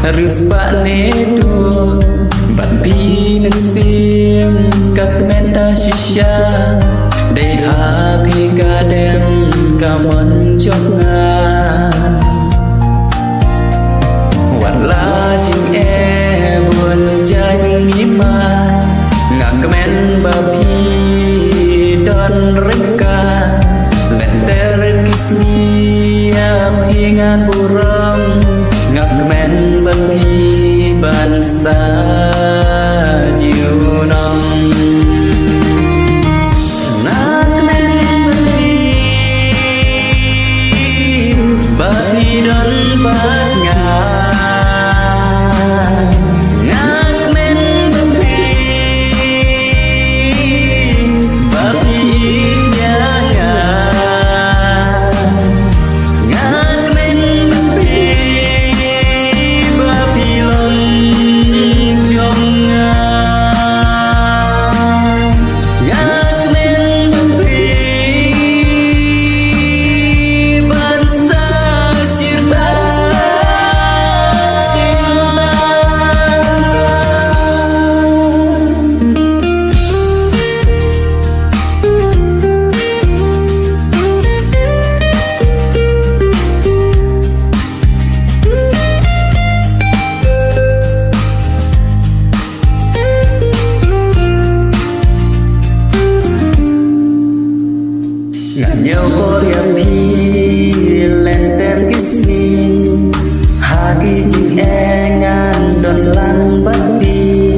Rus pak nedo Bapi nâng xiêm Các menta shisha Đây hà bhi ca đem Ca mân chốc nga Hoạt la chinh e Buồn chanh mí ma Ngạc men bapi Don reka Let there kiss me Api ngan burung Ngạc men bapi Bansa Jiu nong Ngạc men bapi Bapi don bat ngạc Ngạc men bapi Bapi ikya ngạc Ngạc men bapi Bapi long chong ngạc Ngạc men bapi Bansa sirta Ngàn nhau có điểm hi lên tên kiss me Hà kỳ chinh e ngàn đòn lăng bất bi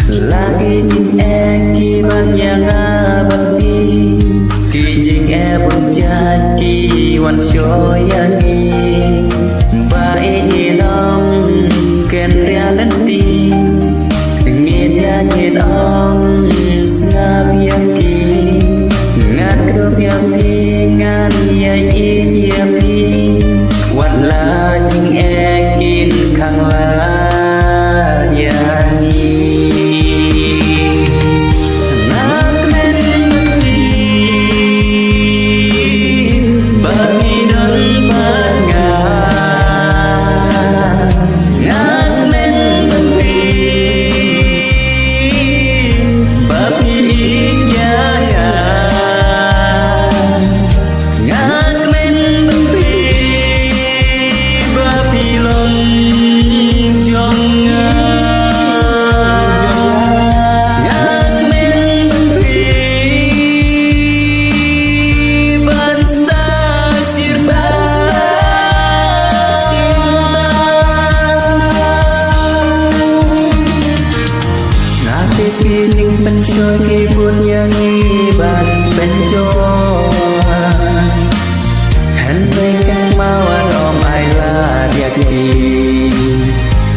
Lagi chinh e kỳ ban nhà nga bất bi Kỳ chinh e bông chát kỳ hoàn cho yangi Ba e nhẹ nong kèn ria lên ti Nghe nha nhẹ nong ngap yangi Ngan krup yapi ngan yai in yapi Wat la jing ekin kang la yangi Ngak men bapi Bapi don bat ngak Ngak men bapi Bapi ikya ngak Ngạc men bapi Bapi long chong ngạc Ngạc men bapi Bansa sirta Ngạc tiki jing pencoy ki pun yang iban pencoy Henrikan mawar om ayla diaki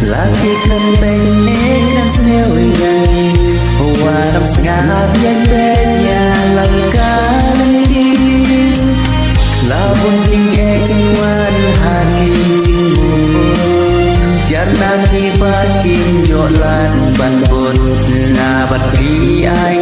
Lagi kan pengen senewi yangi Waram sengap yang benya langkah lagi Labun jing ekin wan haki jing bubun Jarna ki bakin yolan ban bun Nabat ki ay